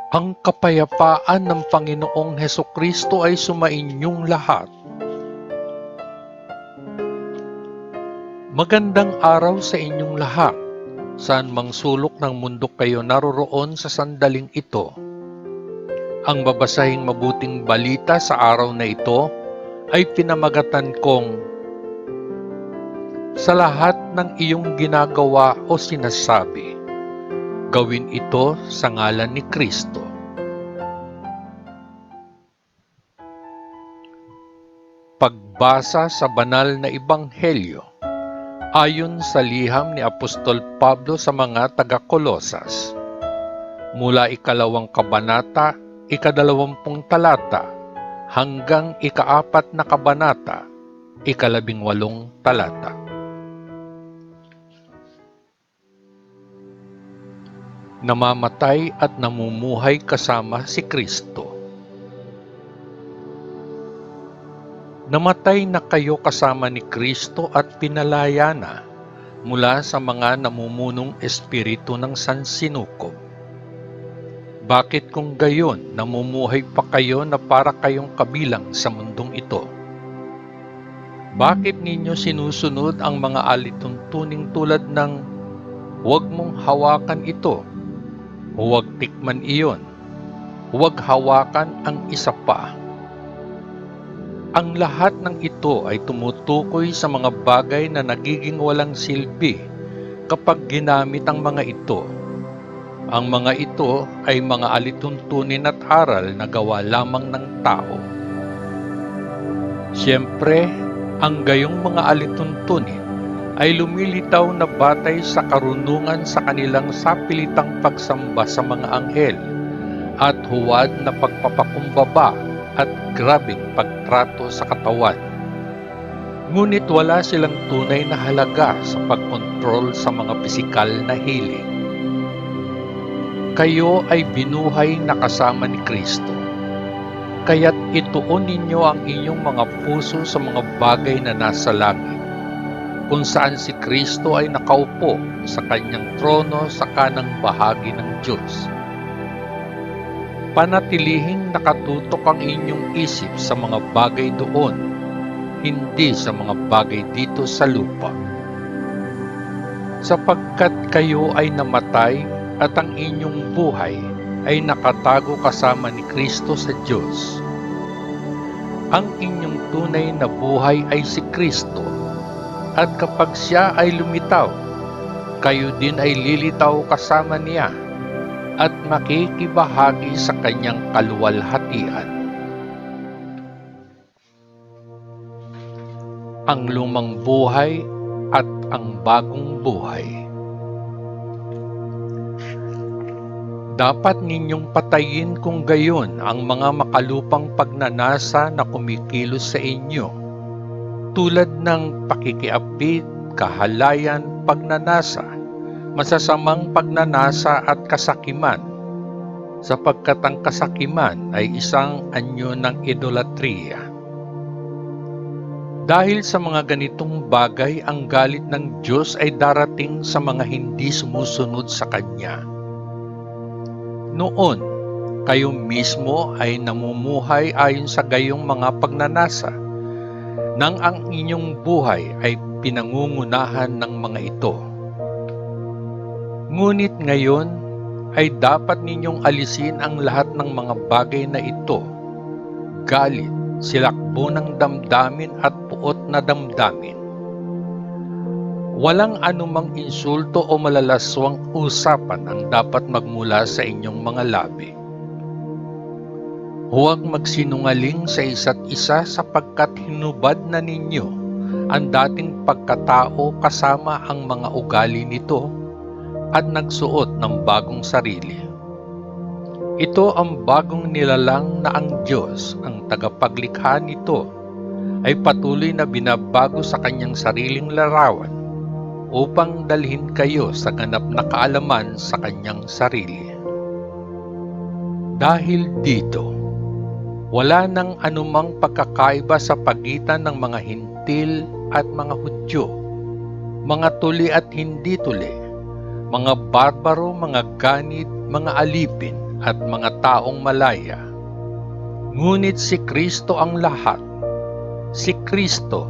Ang kapayapaan ng Panginoong Hesukristo ay sumainyong lahat. Magandang araw sa inyong lahat, saan mang sulok ng mundo kayo naroroon sa sandaling ito. Ang babasahing mabuting balita sa araw na ito ay pinamagatan kong sa lahat ng iyong ginagawa o sinasabi, gawin ito sa ngalan ni Kristo. Pagbasa sa banal na ebanghelyo ayon sa liham ni Apostol Pablo sa mga taga-Kolosas. Mula 2 kabanata, 20 talata, hanggang 4 na kabanata, 18 talata. Namamatay at namumuhay kasama si Kristo. Namatay na kayo kasama ni Kristo at pinalaya na mula sa mga namumunong espiritu ng sansinukob. Bakit kung gayon namumuhay pa kayo na para kayong kabilang sa mundong ito? Bakit ninyo sinusunod ang mga alituntuning tulad ng huwag mong hawakan ito, huwag tikman iyon, huwag hawakan ang isa pa? Ang lahat ng ito ay tumutukoy sa mga bagay na nagiging walang silbi kapag ginamit ang mga ito. Ang mga ito ay mga alituntunin at aral na gawa lamang ng tao. Siyempre, ang gayong mga alituntunin ay lumilitaw na batay sa karunungan sa kanilang sapilitang pagsamba sa mga anghel at huwad na pagpapakumbaba at grabing pagtrato sa katawan. Ngunit wala silang tunay na halaga sa pagkontrol sa mga pisikal na hilig. Kayo ay binuhay na kasama ni Kristo. Kaya't ituon ninyo ang inyong mga puso sa mga bagay na nasa langit, kung saan si Kristo ay nakaupo sa kanyang trono sa kanang bahagi ng Diyos. Panatilihing nakatutok ang inyong isip sa mga bagay doon, hindi sa mga bagay dito sa lupa. Sapagkat kayo ay namatay at ang inyong buhay ay nakatago kasama ni Kristo sa Diyos. Ang inyong tunay na buhay ay si Kristo, at kapag siya ay lumitaw, kayo din ay lilitaw kasama niya at makikibahagi sa kanyang kaluwalhatian. Ang lumang buhay at ang bagong buhay. Dapat ninyong patayin kung gayon ang mga makalupang pagnanasa na kumikilos sa inyo, tulad ng pakikiapid, kahalayan, pagnanasa, masasamang pagnanasa at kasakiman, sapagkat ang kasakiman ay isang anyo ng idolatriya. Dahil sa mga ganitong bagay, ang galit ng Diyos ay darating sa mga hindi sumusunod sa Kanya. Noon, kayo mismo ay namumuhay ayon sa gayong mga pagnanasa, nang ang inyong buhay ay pinangungunahan ng mga ito. Ngunit ngayon ay dapat ninyong alisin ang lahat ng mga bagay na ito: galit, silakbo ng damdamin at puot na damdamin. Walang anumang insulto o malalaswang usapan ang dapat magmula sa inyong mga labi. Huwag magsinungaling sa isa't isa, sapagkat hinubad na ninyo ang dating pagkatao kasama ang mga ugali nito at nagsuot ng bagong sarili. Ito ang bagong nilalang na ang Diyos, ang tagapaglikha nito, ay patuloy na binabago sa kanyang sariling larawan upang dalhin kayo sa ganap na kaalaman sa kanyang sarili. Dahil dito, wala nang anumang pagkakaiba sa pagitan ng mga Hintil at mga Hudyo, mga tuli at hindi tuli, mga barbaro, mga ganit, mga alipin, at mga taong malaya. Ngunit si Kristo ang lahat. Si Kristo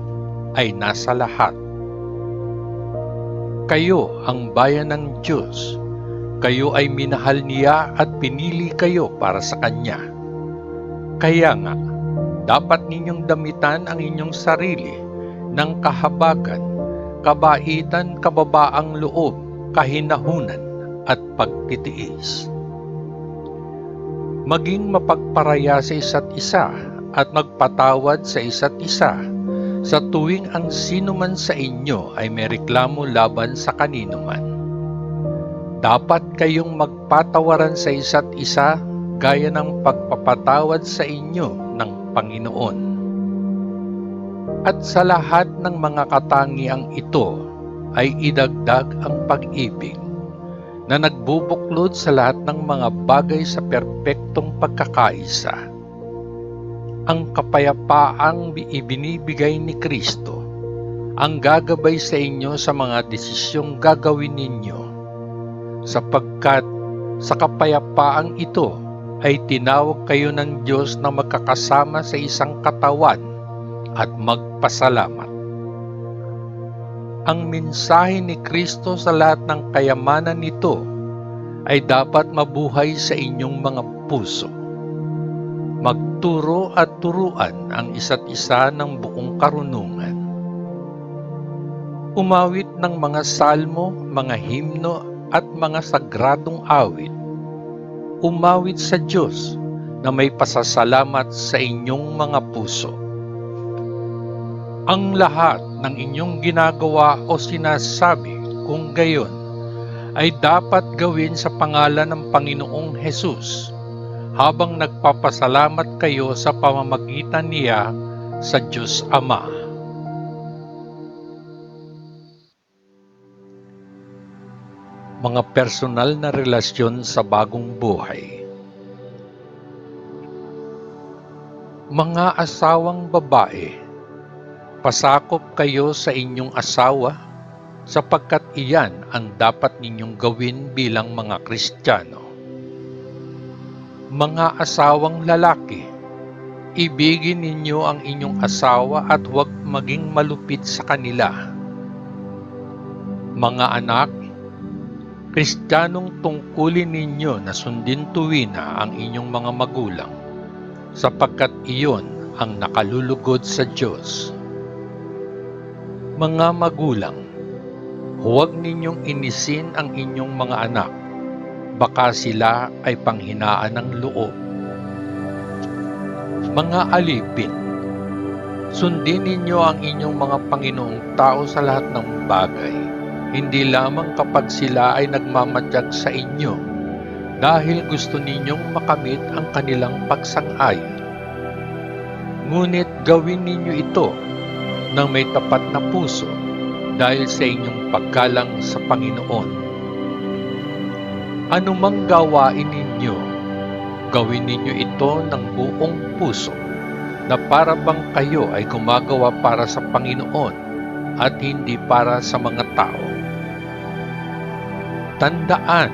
ay nasa lahat. Kayo ang bayan ng Diyos. Kayo ay minahal niya at pinili kayo para sa Kanya. Kaya nga, dapat ninyong damitan ang inyong sarili ng kahabagan, kabaitan, kababaang loob, kahinahunan at pagtitiis. Maging mapagparaya sa isa't isa at magpatawad sa isa't isa sa tuwing ang sino man sa inyo ay may reklamo laban sa kanino man. Dapat kayong magpatawaran sa isa't isa gaya ng pagpapatawad sa inyo ng Panginoon. At sa lahat ng mga katangiang ito ay idagdag ang pag-ibig na nagbubuklod sa lahat ng mga bagay sa perpektong pagkakaisa. Ang kapayapaang ibinibigay ni Kristo ang gagabay sa inyo sa mga desisyong gagawin ninyo, sapagkat sa kapayapaang ito ay tinawag kayo ng Diyos na magkakasama sa isang katawan at magpasalamat. Ang mensahe ni Kristo sa lahat ng kayamanan nito ay dapat mabuhay sa inyong mga puso. Magturo at turuan ang isa't isa ng buong karunungan. Umawit ng mga salmo, mga himno at mga sagradong awit. Umawit sa Diyos na may pasasalamat sa inyong mga puso. Ang lahat ng inyong ginagawa o sinasabi kung gayon ay dapat gawin sa pangalan ng Panginoong Hesus, habang nagpapasalamat kayo sa pamamagitan niya sa Diyos Ama. Mga personal na relasyon sa bagong buhay. Mga asawang babae, pasakop kayo sa inyong asawa sapagkat iyan ang dapat ninyong gawin bilang mga Kristiyano. Mga asawang lalaki, ibigin ninyo ang inyong asawa at huwag maging malupit sa kanila. Mga anak, Kristiyanong tungkulin ninyo na sundin tuwina ang inyong mga magulang, sapagkat iyon ang nakalulugod sa Diyos. Mga magulang, huwag ninyong inisin ang inyong mga anak, baka sila ay panghinaan ng loob. Mga alipin, sundin ninyo ang inyong mga Panginoong tao sa lahat ng bagay, hindi lamang kapag sila ay nagmamatyag sa inyo, dahil gusto ninyong makamit ang kanilang pagsang-ayon. Ngunit gawin ninyo ito ng may tapat na puso dahil sa inyong paggalang sa Panginoon. Anumang gawain ninyo, gawin ninyo ito ng buong puso, na para bang kayo ay gumagawa para sa Panginoon at hindi para sa mga tao. Tandaan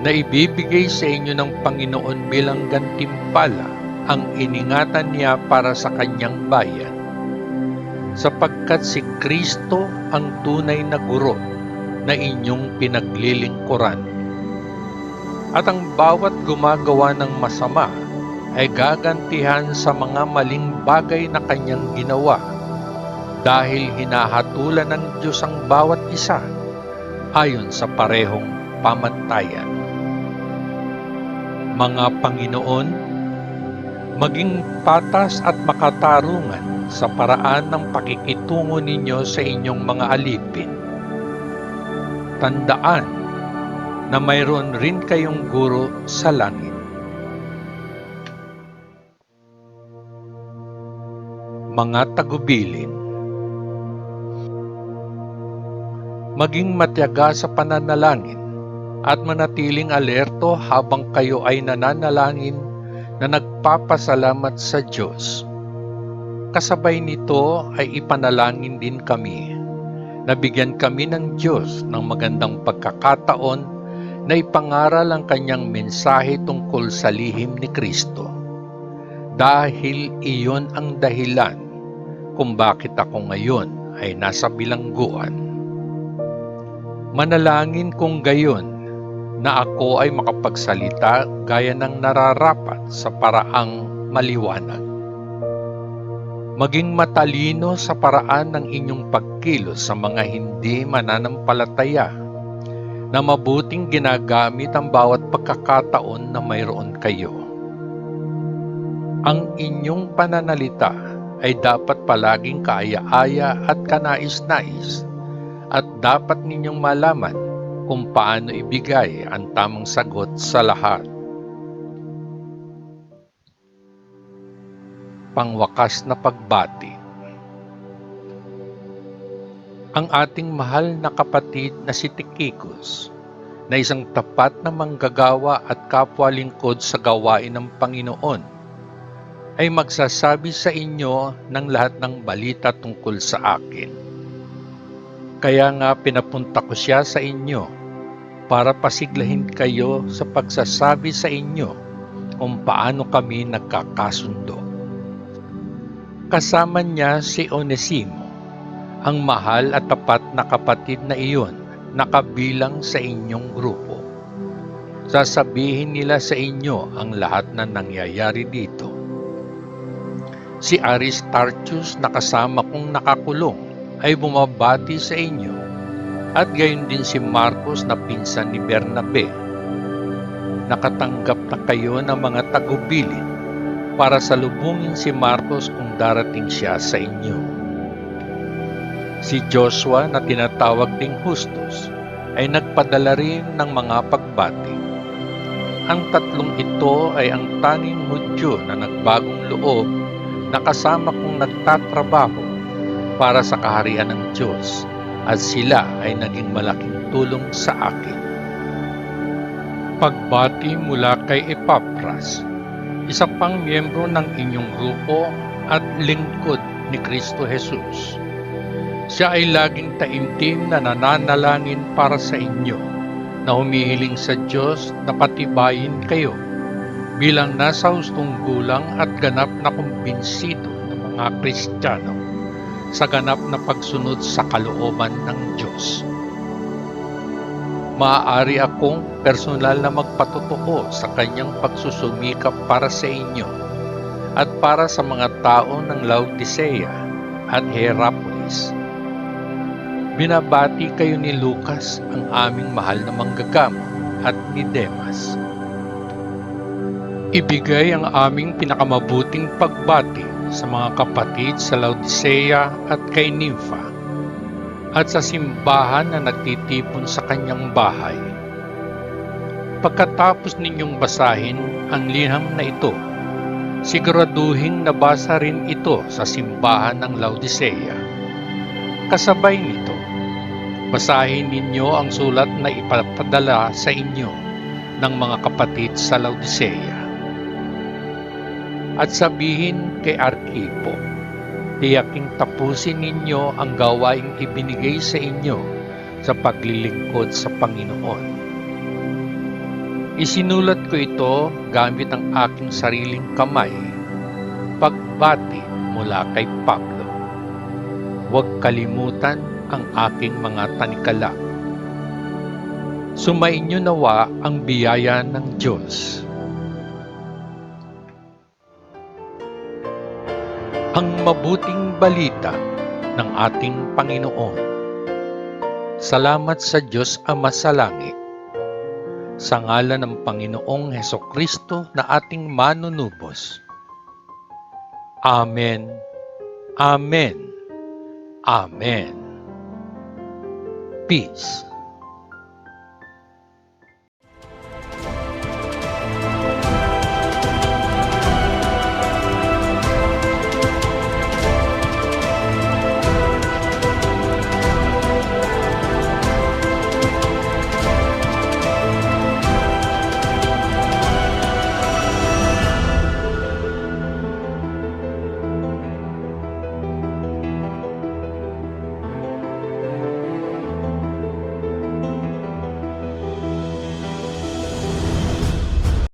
na ibibigay sa inyo ng Panginoon bilang gantimpala ang iningatan niya para sa kanyang bayan, sapagkat si Kristo ang tunay na guro na inyong pinaglilingkuran. At ang bawat gumagawa ng masama ay gagantihan sa mga maling bagay na kanyang ginawa, dahil hinahatulan ng Diyos ang bawat isa ayon sa parehong pamantayan. Mga Panginoon, maging patas at makatarungan sa paraan ng pakikitungo ninyo sa inyong mga alipin. Tandaan na mayroon rin kayong guro sa langit. Mga tagubilin, maging matyaga sa pananalangin at manatiling alerto habang kayo ay nananalangin na nagpapasalamat sa Diyos. Kasabay nito ay ipanalangin din kami, na bigyan kami ng Diyos ng magandang pagkakataon na ipangaral ang kanyang mensahe tungkol sa lihim ni Kristo. Dahil iyon ang dahilan kung bakit ako ngayon ay nasa bilangguan. Manalangin kong gayon na ako ay makapagsalita gaya ng nararapat sa paraang maliwanag. Maging matalino sa paraan ng inyong pagkilos sa mga hindi mananampalataya, na mabuting ginagamit ang bawat pagkakataon na mayroon kayo. Ang inyong pananalita ay dapat palaging kaaya-aya at kanais-nais, at dapat ninyong malaman kung paano ibigay ang tamang sagot sa lahat. Pangwakas na pagbati. Ang ating mahal na kapatid na si Tychicus, na isang tapat na manggagawa at kapwa-lingkod sa gawain ng Panginoon, ay magsasabi sa inyo ng lahat ng balita tungkol sa akin. Kaya nga pinapunta ko siya sa inyo para pasiglahin kayo sa pagsasabi sa inyo kung paano kami nagkakasundo. Kasama niya si Onesimo, ang mahal at tapat na kapatid na iyon na kabilang sa inyong grupo. Sasabihin nila sa inyo ang lahat na nangyayari dito. Si Aristarchus na kasama kong nakakulong ay bumabati sa inyo, at gayon din si Marcos na pinsan ni Bernabe. Nakatanggap na kayo ng mga tagubilin para salubungin si Marcos kung darating siya sa inyo. Si Joshua na tinatawag ding Justus ay nagpadala rin ng mga pagbati. Ang tatlong ito ay ang tanging Hudyo na nagbagong loob na kasama kong nagtatrabaho para sa kaharian ng Diyos, at sila ay naging malaking tulong sa akin. Pagbati mula kay Epapras, isa pang miyembro ng inyong grupo at lingkod ni Kristo Jesus. Siya ay laging taimtim na nananalangin para sa inyo, na humihiling sa Diyos na patibayin kayo bilang nasa hustong gulang at ganap na kumbinsido ng mga Kristiyano sa ganap na pagsunod sa kalooban ng Diyos. Maaari akong personal na magpatotoo sa kanyang pagsusumikap para sa inyo at para sa mga tao ng Laodicea at Hierapolis. Binabati kayo ni Lucas, ang aming mahal na manggagamo, at ni Demas. Ibigay ang aming pinakamabuting pagbati sa mga kapatid sa Laodicea at kay Nympha, at sa simbahan na nagtitipon sa kanyang bahay. Pagkatapos ninyong basahin ang liham na ito, siguraduhin nabasa rin ito sa simbahan ng Laodicea. Kasabay nito, basahin ninyo ang sulat na ipapadala sa inyo ng mga kapatid sa Laodicea. At sabihin kay Arkipo, tiyaking tapusin ninyo ang gawaing ibinigay sa inyo sa paglilingkod sa Panginoon. Isinulat ko ito gamit ang aking sariling kamay. Pagbati mula kay Pablo. Huwag kalimutan ang aking mga tanikala. Sumainyo nawa ang biyaya ng Diyos. Ang mabuting balita ng ating Panginoon. Salamat sa Diyos Ama sa langit. Sa ngalan ng Panginoong Hesukristo na ating manunubos. Amen. Amen. Amen. Peace.